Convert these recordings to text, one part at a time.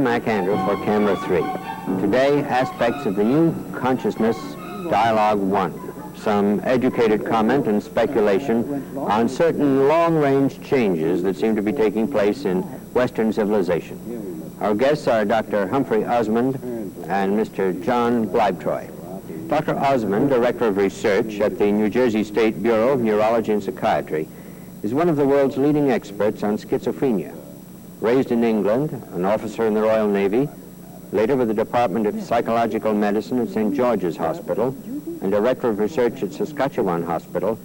McAndrew for Camera 3. Today, aspects of the new consciousness, Dialogue 1. Some educated comment and speculation on certain long-range changes that seem to be taking place in Western civilization. Our guests are Dr. Humphry Osmond and Mr. John Bleibtreu. Dr. Osmond, Director of Research at the New Jersey State Bureau of Neurology and Psychiatry, is one of the world's leading experts on schizophrenia. Raised in England, an officer in the Royal Navy, later with the Department of Psychological Medicine at St. George's Hospital, and Director of Research at Saskatchewan Hospital,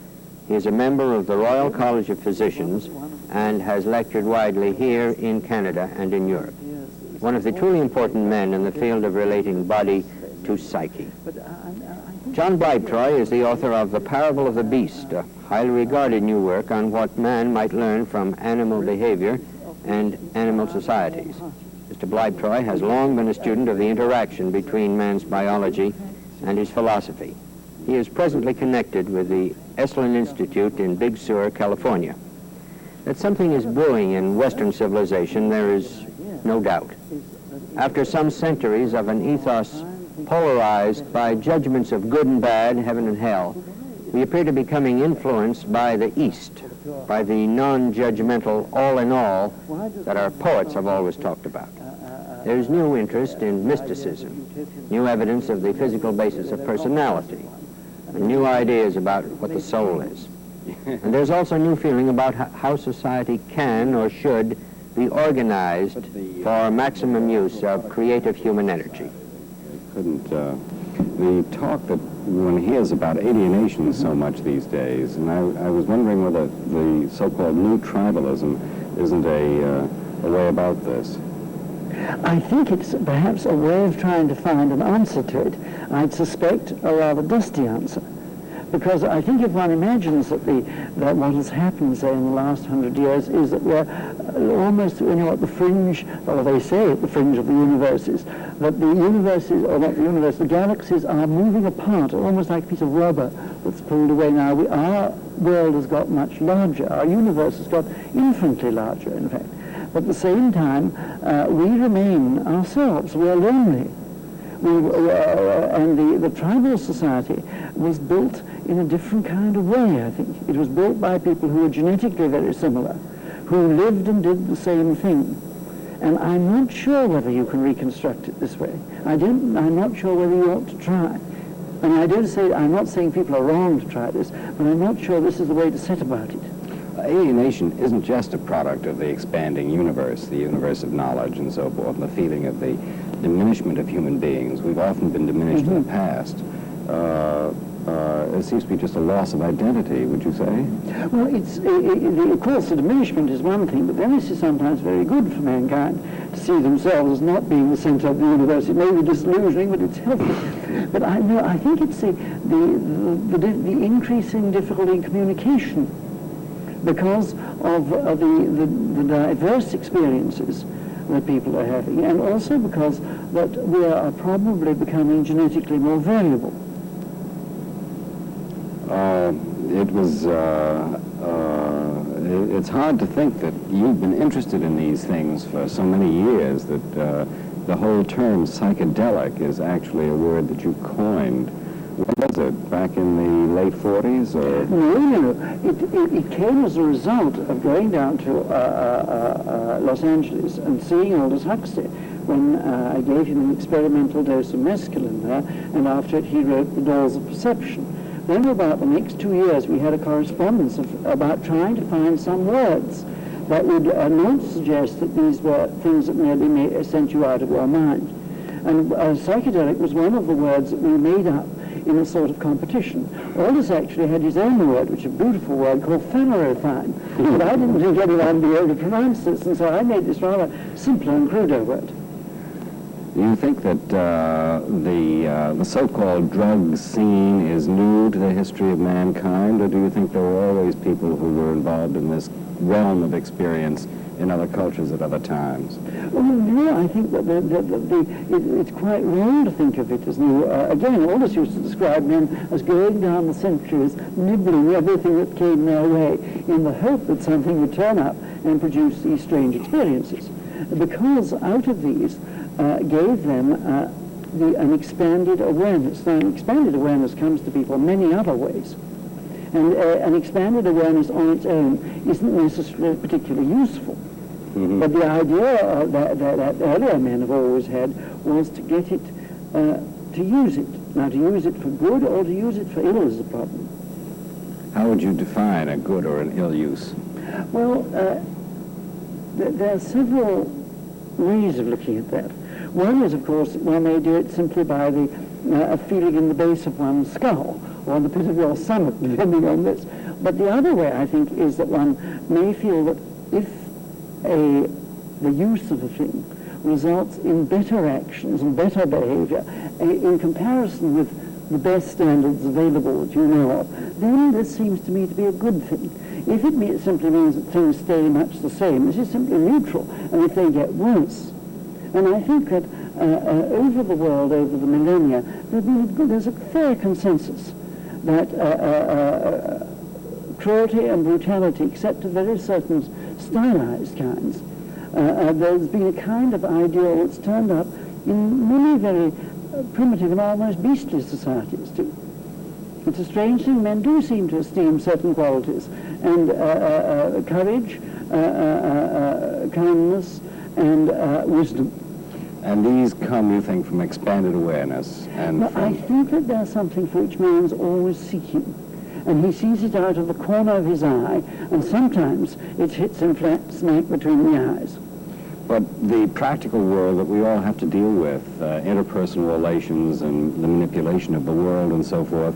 he is a member of the Royal College of Physicians and has lectured widely here in Canada and in Europe. One of the truly important men in the field of relating body to psyche. John Bleibtreu is the author of The Parable of the Beast, a highly regarded new work on what man might learn from animal behavior and animal societies. Mr. Bleibtreu has long been a student of the interaction between man's biology and his philosophy. He is presently connected with the Esalen Institute in Big Sur, California. That something is brewing in Western civilization, there is no doubt. After some centuries of an ethos polarized by judgments of good and bad, heaven and hell, we appear to be becoming influenced by the East, by the non-judgmental all-in-all that our poets have always talked about. There's new interest in mysticism, new evidence of the physical basis of personality, and new ideas about what the soul is. And there's also new feeling about how society can or should be organized for maximum use of creative human energy. The talk that one hears about alienation so much these days, and I was wondering whether the so-called new tribalism isn't a way about this. I think it's perhaps a way of trying to find an answer to it. I'd suspect a rather dusty answer. Because I think if one imagines that what has happened, say, in the last 100 years is that we're almost, at the fringe, or they say at the fringe of the universes, that the universes, or not the universe, the galaxies are moving apart, almost like a piece of rubber that's pulled away now. Our world has got much larger. Our universe has got infinitely larger, in fact. But at the same time, we remain ourselves. We're lonely. And the tribal society was built in a different kind of way, I think. It was built by people who were genetically very similar, who lived and did the same thing. And I'm not sure whether you can reconstruct it this way. I'm not sure whether you ought to try. And I'm not saying people are wrong to try this, but I'm not sure this is the way to set about it. Alienation isn't just a product of the expanding universe, the universe of knowledge and so forth, and the feeling of the diminishment of human beings. We've often been diminished in the past. It seems to be just a loss of identity, would you say? Well, of course, the diminishment is one thing, but then this is sometimes very good for mankind to see themselves as not being the center of the universe. It may be disillusioning, but it's healthy. But I think it's the increasing difficulty in communication because of the diverse experiences that people are having, and also because that we are probably becoming genetically more variable. It's hard to think that you've been interested in these things for so many years that the whole term psychedelic is actually a word that you coined. When was it? Back in the late 40s? Or? No. It came as a result of going down to Los Angeles and seeing Aldous Huxley when I gave him an experimental dose of mescaline there, and after it he wrote The Dolls of Perception. Then about the next 2 years we had a correspondence about trying to find some words that would not suggest that these were things that merely sent you out of your mind. And psychedelic was one of the words that we made up in a sort of competition. Aldous actually had his own word, which is a beautiful word called phanerophine, but I didn't think anyone would be able to pronounce this, and so I made this rather simpler and cruder word. Do you think that the so-called drug scene is new to the history of mankind, or do you think there were always people who were involved in this realm of experience in other cultures at other times? Well, no, I think that it's quite wrong to think of it as new. Again, Aldous used to describe men as going down the centuries, nibbling everything that came their way in the hope that something would turn up and produce these strange experiences. because out of these gave them an expanded awareness. Now, an expanded awareness comes to people many other ways. And an expanded awareness on its own isn't necessarily particularly useful. But the idea that earlier men have always had was to get it, to use it. Now, to use it for good or to use it for ill is the problem. How would you define a good or an ill use? Well, there are several ways of looking at that. One is, of course, one may do it simply by the feeling in the base of one's skull or on the pit of your stomach, depending on this. But the other way, I think, is that one may feel that if the use of a thing results in better actions and better behavior in comparison with the best standards available that you know of, then this seems to me to be a good thing. If it simply means that things stay much the same, this is simply neutral, and if they get worse. And I think that over the world, over the millennia, there's a fair consensus that cruelty and brutality, except of very certain stylized kinds, there's been a kind of ideal that's turned up in many very primitive and almost beastly societies too. It's a strange thing. Men do seem to esteem certain qualities, and courage, kindness, and wisdom. And these come, you think, from expanded awareness? And well, I think that there's something for which man's always seeking. And he sees it out of the corner of his eye, and sometimes it hits him flat smack between the eyes. But the practical world that we all have to deal with, interpersonal relations and the manipulation of the world and so forth,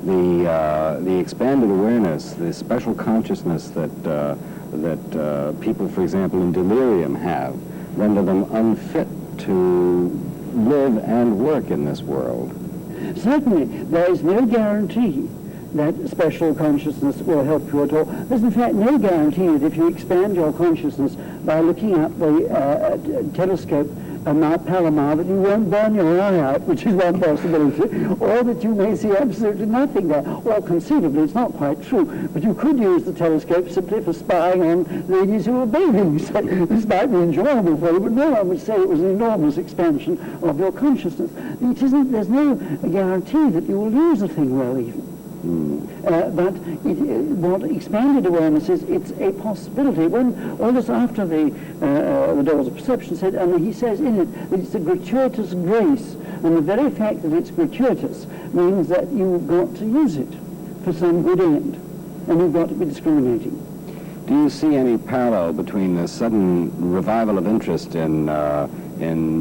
the expanded awareness, the special consciousness that people, for example, in delirium have, render them unfit to live and work in this world. Certainly, there is no guarantee that special consciousness will help you at all. There's in fact no guarantee that if you expand your consciousness by looking up the telescope Mount Palomar, that you won't burn your eye out, which is one possibility, or that you may see absolutely nothing there. Or conceivably, it's not quite true, but you could use the telescope simply for spying on ladies who are bathing. So this might be enjoyable for you, but no one would say it was an enormous expansion of your consciousness. There's no guarantee that you will use a thing well even. But what expanded awareness is, it's a possibility. When Aldous, after the Doors of Perception, said, and he says in it that it's a gratuitous grace, and the very fact that it's gratuitous means that you've got to use it for some good end, and you've got to be discriminating. Do you see any parallel between the sudden revival of interest in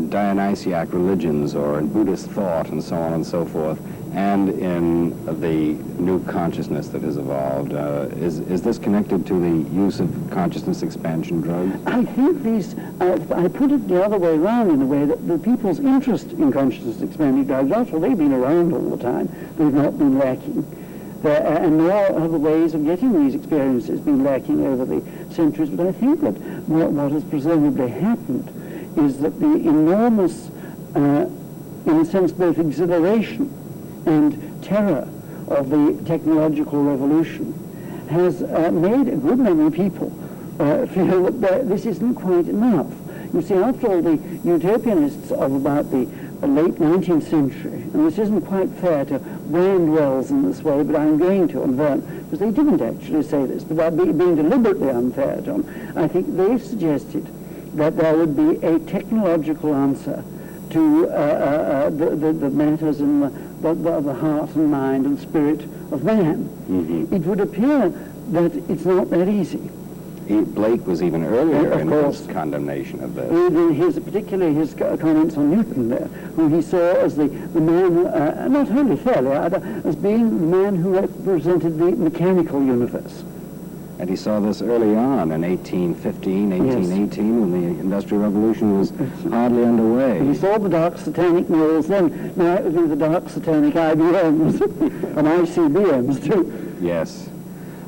Dionysiac religions or in Buddhist thought and so on and so forth, and in the new consciousness that has evolved? Is this connected to the use of consciousness expansion drugs? I think these, I put it the other way around in a way that the people's interest in consciousness expanding drugs, after all, they've been around all the time, they've not been lacking. And nor have the ways of getting these experiences been lacking over the centuries. But I think that what has presumably happened is that the enormous, in a sense, both exhilaration and terror of the technological revolution has made a good many people feel that this isn't quite enough. You see, after all, the utopianists of about the late 19th century, and this isn't quite fair to brand Wells in this way, but I'm going to, and Verne, because they didn't actually say this, but I'm being deliberately unfair to them. I think they suggested that there would be a technological answer to the matters in the heart and mind and spirit of man. Mm-hmm. It would appear that it's not that easy. Blake was even earlier in his condemnation of this. Particularly his comments on Newton there, who he saw as the man who, not wholly fairly either, as being the man who represented the mechanical universe. And he saw this early on in 1815, 1818, yes, when the Industrial Revolution was hardly underway. And he saw the dark satanic morals then. Now it would be the dark satanic IBMs and ICBMs too. Yes.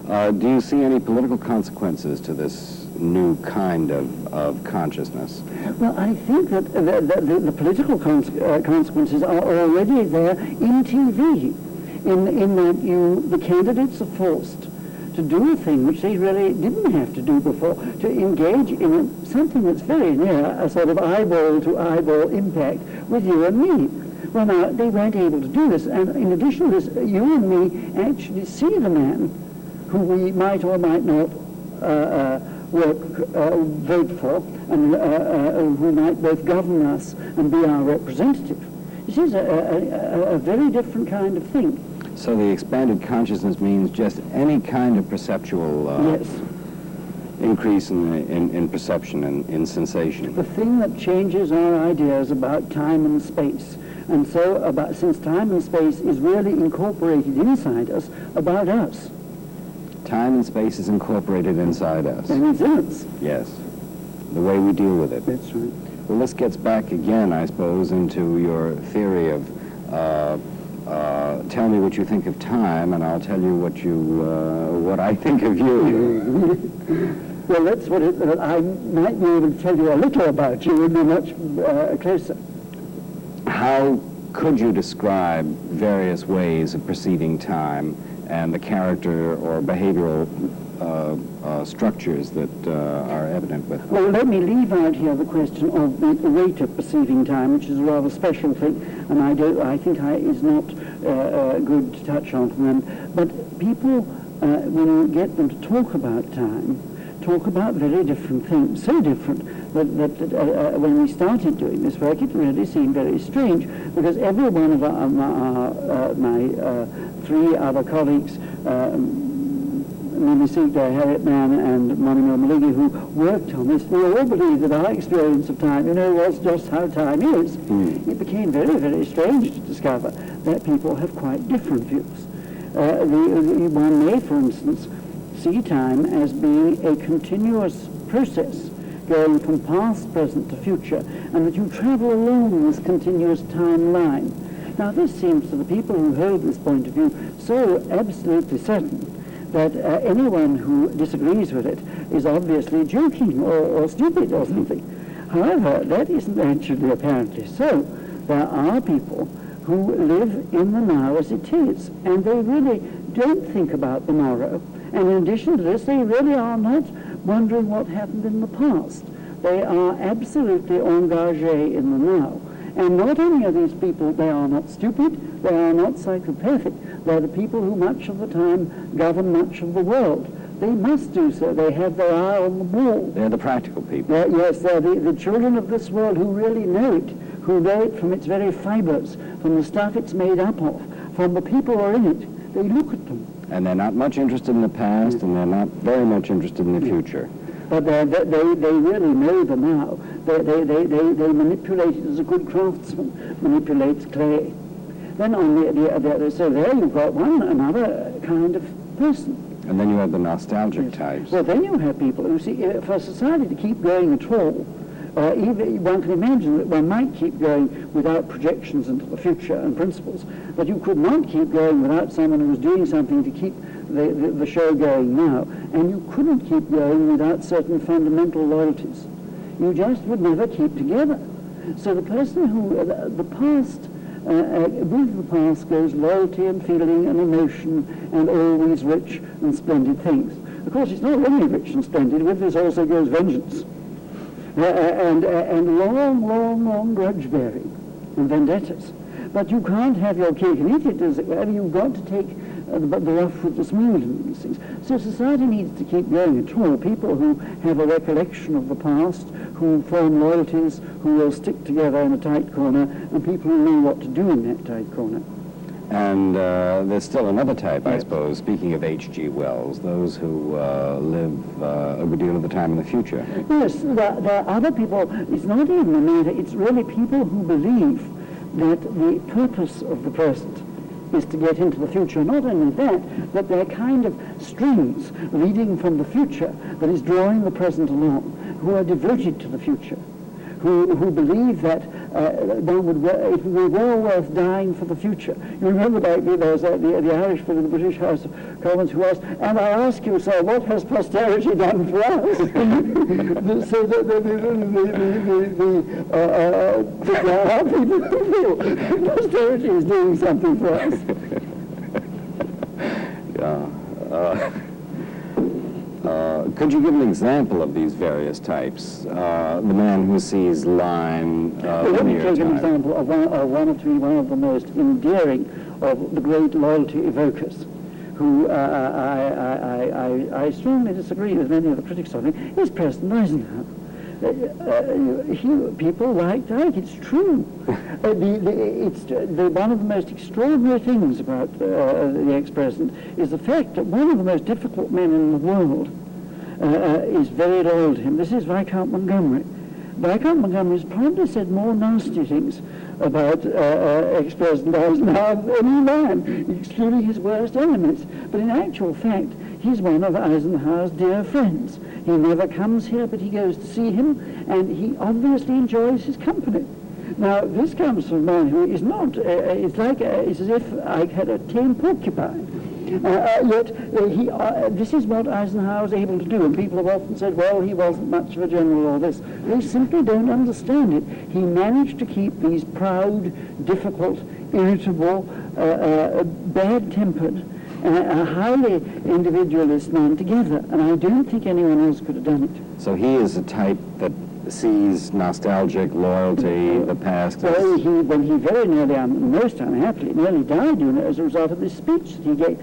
Do you see any political consequences to this new kind of consciousness? Well, I think that the political consequences are already there in TV, in that the candidates are forced to do a thing which they really didn't have to do before, to engage in something that's very near a sort of eyeball-to-eyeball impact with you and me. Well, now, they weren't able to do this, and in addition to this, you and me actually see the man who we might or might not vote for, and who might both govern us and be our representative. This is a very different kind of thing. So the expanded consciousness means just any kind of perceptual Yes. increase in perception and in sensation. The thing that changes our ideas about time and space. And so, since time and space is really incorporated inside us, about us. Time and space is incorporated inside us. And it is. Yes. The way we deal with it. That's right. Well, this gets back again, I suppose, into your theory of tell me what you think of time, and I'll tell you what I think of you. Well, that's what I might be able to tell you a little about you and be much closer. How could you describe various ways of perceiving time and the character or behavioral structures that are evident with them? Well, let me leave out here the question of the rate of perceiving time, which is a rather special thing, and I think is not good to touch on from them. But people, when you get them to talk about time, talk about very different things, so different that when we started doing this work, it really seemed very strange, because every one of my three other colleagues, Mimi Sigday, Harriet Mann, and Monica Maligi, who worked on this, we all believed that our experience of time, was just how time is. It became very, very strange to discover that people have quite different views. One may, for instance, see time as being a continuous process going from past, present to future, and that you travel along this continuous timeline. Now, this seems to the people who hold this point of view so absolutely certain that anyone who disagrees with it is obviously joking or stupid or something. However, that isn't actually apparently so. There are people who live in the now as it is, and they really don't think about the morrow. And in addition to this, they really are not wondering what happened in the past. They are absolutely engagés in the now. And not only are these people, they are not stupid, they are not psychopathic, they're the people who much of the time govern much of the world. They must do so. They have their eye on the ball. They're the practical people. Yes, they're the children of this world who really know it, who know it from its very fibers, from the stuff it's made up of, from the people who are in it. They look at them. And they're not much interested in the past, and they're not very much interested in the future. But they really know the now. They manipulate it as a good craftsman manipulates clay. Then on so there you've got another kind of person. And then you have the nostalgic types. Well, then you have people who see, for society to keep going at all, even one can imagine that one might keep going without projections into the future and principles, but you could not keep going without someone who was doing something to keep the show going now, and you couldn't keep going without certain fundamental loyalties. You just would never keep together. So the person who, the past, with the past goes loyalty and feeling and emotion and all these rich and splendid things. Of course, it's not only rich and splendid, with this also goes vengeance. And long grudge bearing and vendettas. But you can't have your cake and eat it, as it were. You've got to take the rough with the smooth in these things. So society needs to keep going at all. People who have a recollection of the past, who form loyalties, who will stick together in a tight corner, and people who know what to do in that tight corner. And there's still another type, I suppose, speaking of H.G. Wells, those who live a good deal of the time in the future. Yes, there are other people. It's not even a matter, it's really people who believe that the purpose of the present is to get into the future. Not only that, but they're kind of strings leading from the future that is drawing the present along, who are devoted to the future, who believe that it would be well worth dying for the future. You remember back then there was the Irishman in the British House of Commons who asked, and I ask you, sir, what has posterity done for us? So how people feel posterity is doing something for us. Could you give an example of these various types? The man who sees line, Let me linear take an type. example of one of the most endearing of the great loyalty evokers, who I strongly disagree with many of the critics of him, is President Eisenhower. People like Ike, it's true. One of the most extraordinary things about the ex-president is the fact that one of the most difficult men in the world is very loyal to him. This is Viscount Montgomery. Viscount Montgomery has probably said more nasty things about ex-president Eisenhower than any man, excluding his worst enemies. But in actual fact, he's one of Eisenhower's dear friends. He never comes here, but he goes to see him, and he obviously enjoys his company. Now, this comes from a man who is not, it's as if I had a tame porcupine. This is what Eisenhower was able to do, and people have often said, well, he wasn't much of a general or this. They simply don't understand it. He managed to keep these proud, difficult, irritable, bad-tempered, a highly individualist man together, and I don't think anyone else could have done it. So he is a type that sees nostalgic loyalty, the past. Well, when he very nearly, most unhappily, nearly died, as a result of this speech that he gave.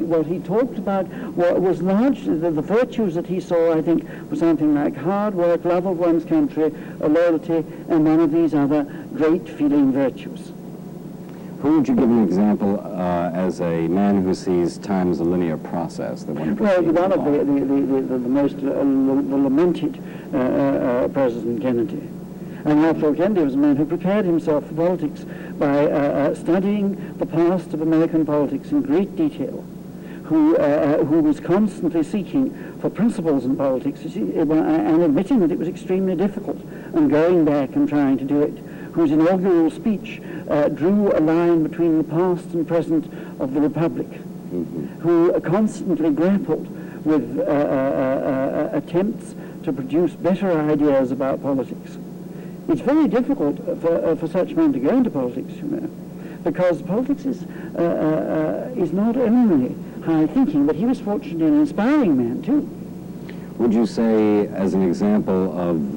What he talked about was largely the virtues that he saw, I think, were something like hard work, love of one's country, loyalty, and one of these other great feeling virtues. Who would you give an example as a man who sees time as a linear process? That one Well, one of the most lamented President Kennedy. And after all, Kennedy was a man who prepared himself for politics by studying the past of American politics in great detail, who was constantly seeking for principles in politics and admitting that it was extremely difficult, and going back and trying to do it, whose inaugural speech drew a line between the past and present of the Republic, who constantly grappled with attempts to produce better ideas about politics. It's very difficult for such men to go into politics, because politics is not only high thinking, but he was fortunately an inspiring man too. Would you say, as an example of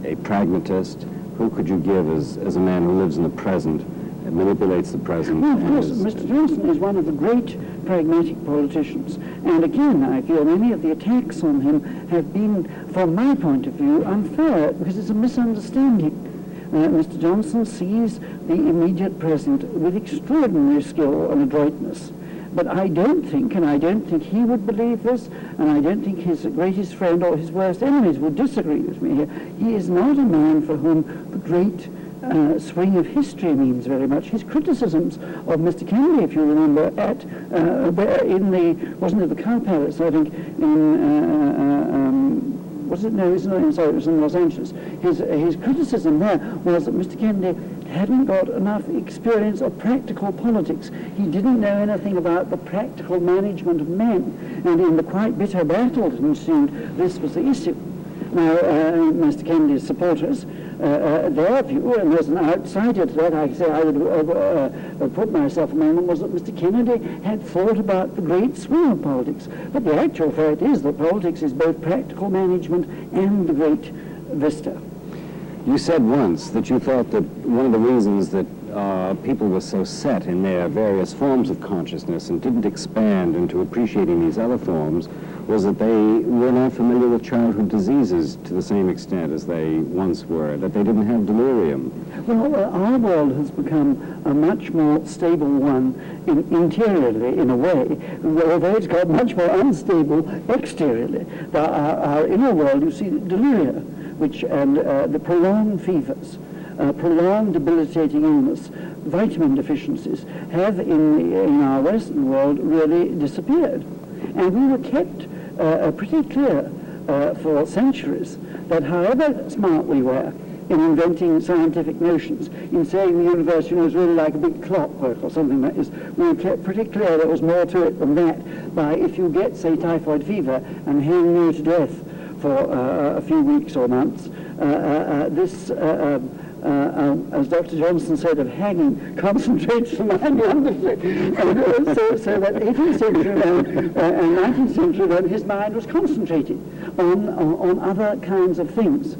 a pragmatist, who could you give as a man who lives in the present and manipulates the present? Well, of course, Mr. Johnson is one of the great pragmatic politicians. And again, I feel many of the attacks on him have been, from my point of view, unfair, because it's a misunderstanding. Mr. Johnson sees the immediate present with extraordinary skill and adroitness. But I don't think he would believe this, and I don't think his greatest friend or his worst enemies would disagree with me here. He is not a man for whom the great swing of history means very much. His criticisms of Mr. Kennedy, if you remember, wasn't it the Cow Palace, I think, it was in Los Angeles. His criticism there was that Mr. Kennedy hadn't got enough experience of practical politics. He didn't know anything about the practical management of men, and in the quite bitter battle that ensued, this was the issue. Now, Mr. Kennedy's supporters, their view, and there's an outsider to that, I say I would put myself among them, was that Mr. Kennedy had thought about the great swing of politics. But the actual fact is that politics is both practical management and the great vista. You said once that you thought that one of the reasons that people were so set in their various forms of consciousness and didn't expand into appreciating these other forms was that they were not familiar with childhood diseases to the same extent as they once were, that they didn't have delirium. Well, our world has become a much more stable one interiorly, in a way, although it's got much more unstable exteriorly. Our inner world, you see, delirium, and the prolonged fevers, prolonged debilitating illness, vitamin deficiencies have in our Western world really disappeared. And we were kept pretty clear for centuries that however smart we were in inventing scientific notions, in saying the universe is really like a big clockwork or something like this, we were kept pretty clear there was more to it than that. By if you get, say, typhoid fever and hang near to death for a few weeks or months, this as Dr. Johnson said, of hanging concentrates the mind wonderfully. So that 18th century man and 19th century man, his mind was concentrated on other kinds of things.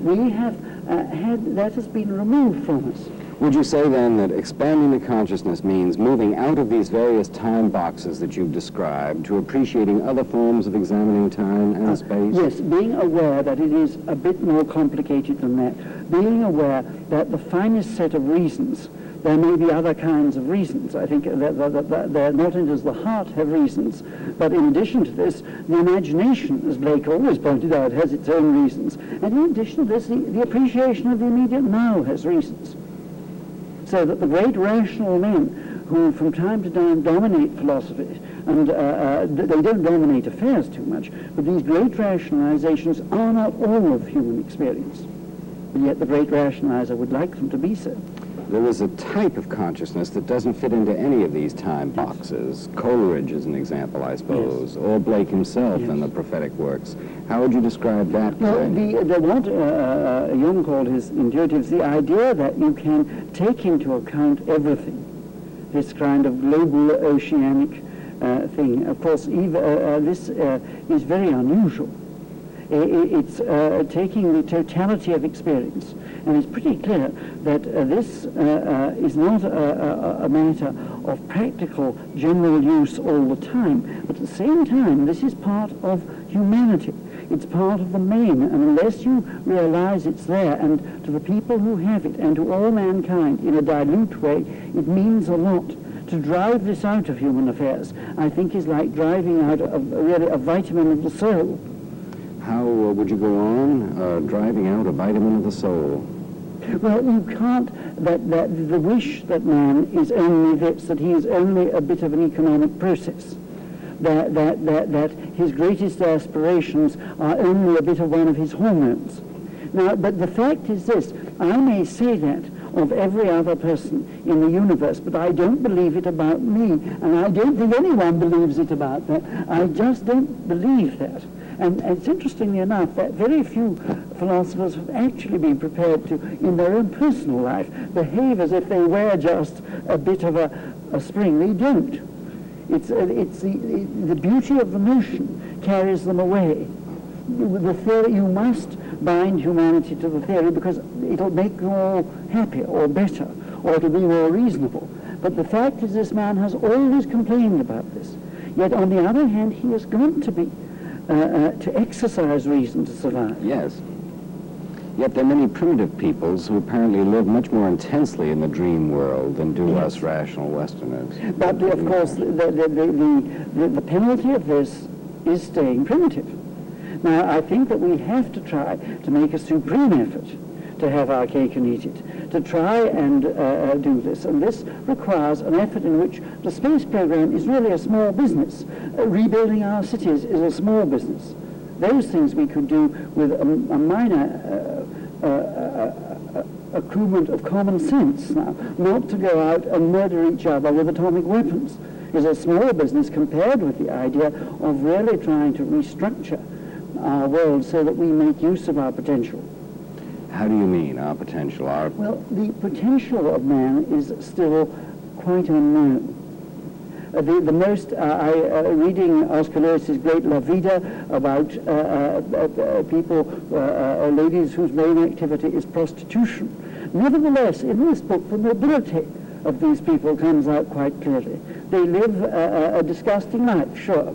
We have that has been removed from us. Would you say then that expanding the consciousness means moving out of these various time boxes that you've described to appreciating other forms of examining time and space? Yes, being aware that it is a bit more complicated than that. Being aware that the finest set of reasons, there may be other kinds of reasons. I think that they're not in as the heart have reasons, but in addition to this, the imagination, as Blake always pointed out, has its own reasons. And in addition to this, the appreciation of the immediate now has reasons. So that the great rational men who from time to time dominate philosophy, and they don't dominate affairs too much, but these great rationalizations are not all of human experience. But yet the great rationalizer would like them to be so. There is a type of consciousness that doesn't fit into any of these time boxes. Coleridge is an example, I suppose, or Blake himself in the prophetic works. How would you describe that? Well, what Jung called his intuitives, the idea that you can take into account everything, this kind of global oceanic thing. Of course, this is very unusual. It's taking the totality of experience. And it's pretty clear that this is not a matter of practical general use all the time, but at the same time, this is part of humanity. It's part of the main, and unless you realize it's there, and to the people who have it, and to all mankind in a dilute way, it means a lot. To drive this out of human affairs, I think, is like driving out really a vitamin of the soul. How would you go on driving out a vitamin of the soul? Well, you can't, that the wish that man is only this, that he is only a bit of an economic process, that his greatest aspirations are only a bit of one of his hormones. Now, but the fact is this, I may say that of every other person in the universe, but I don't believe it about me, and I don't think anyone believes it about that. I just don't believe that. And it's interestingly enough that very few philosophers have actually been prepared to, in their own personal life, behave as if they were just a bit of a spring. They don't. It's the beauty of the notion carries them away. The theory, you must bind humanity to the theory because it'll make you all happier or better, or it'll be more reasonable. But the fact is this man has always complained about this. Yet on the other hand, he has got to be to exercise reason to survive. Yes. Yet there are many primitive peoples who apparently live much more intensely in the dream world than do us rational Westerners. But of course, the penalty of this is staying primitive. Now, I think that we have to try to make a supreme effort to have our cake and eat it, to try and do this. And this requires an effort in which the space program is really a small business. Rebuilding our cities is a small business. Those things we could do with a minor accruement of common sense now. Not to go out and murder each other with atomic weapons is a small business compared with the idea of really trying to restructure our world so that we make use of our potential. How do you mean, our potential? Well, the potential of man is still quite unknown. The most, reading Oscar Lewis's great La Vida about people, ladies whose main activity is prostitution. Nevertheless, in this book, the nobility of these people comes out quite clearly. They live a disgusting life, sure,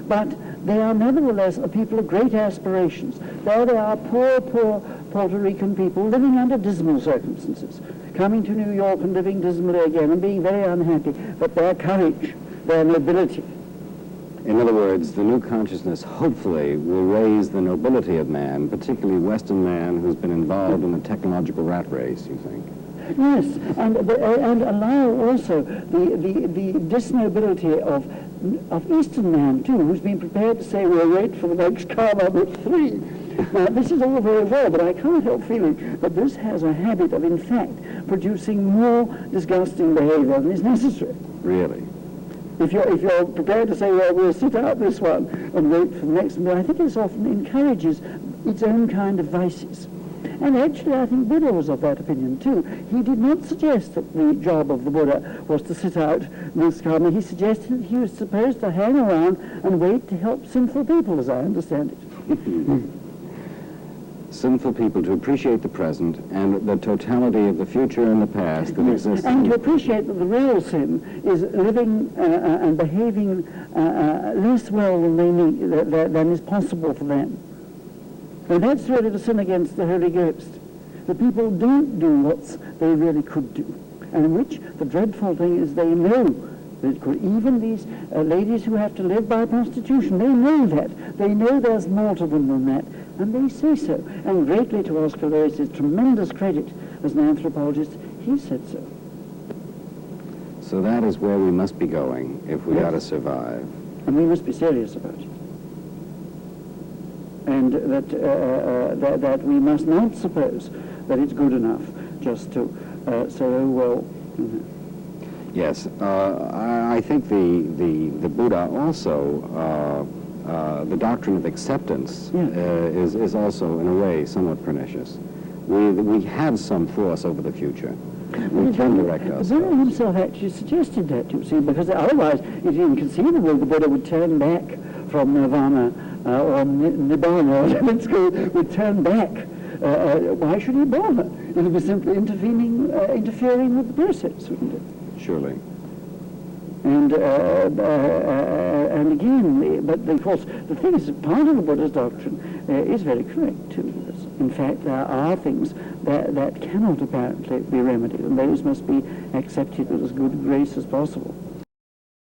but they are nevertheless a people of great aspirations. There they are, poor Puerto Rican people living under dismal circumstances, coming to New York and living dismally again and being very unhappy, but their courage, their nobility. In other words, the new consciousness hopefully will raise the nobility of man, particularly Western man who's been involved in a technological rat race, you think? Yes, and allow also the disnobility of Eastern man, too, who's been prepared to say, we'll wait for the next car number 3. Now, this is all very well, but I can't help feeling that this has a habit of, in fact, producing more disgusting behavior than is necessary. Really? If you're prepared to say, well, we'll sit out this one and wait for the next one, I think it often encourages its own kind of vices. And actually, I think Buddha was of that opinion too. He did not suggest that the job of the Buddha was to sit out this karma. He suggested that he was supposed to hang around and wait to help sinful people, as I understand it. Sinful people to appreciate the present and the totality of the future and the past that exists. And to appreciate that the real sin is living and behaving less well than they need, than is possible for them. And that's really the sin against the Holy Ghost. The people don't do what they really could do, and which the dreadful thing is they know that it could. Even these ladies who have to live by prostitution, they know that. They know there's more to them than that. And they say so. And greatly to Oscar Lewis' tremendous credit as an anthropologist, he said so. So that is where we must be going if we are to survive. And we must be serious about it. And that we must not suppose that it's good enough just to say, oh, well... Yes, I think the Buddha also... the doctrine of acceptance is also, in a way, somewhat pernicious. We have some force over the future. We can direct ourselves. The Buddha himself actually suggested that, you see, because otherwise it's inconceivable the Buddha would turn back from nirvana or nibbana, or whatever it's called, would turn back. Why should he bother? It would be simply interfering with the process, wouldn't it? Surely. And again, but of course, the thing is, part of the Buddha's doctrine is very correct too. In fact, there are things that cannot apparently be remedied, and those must be accepted with as good grace as possible.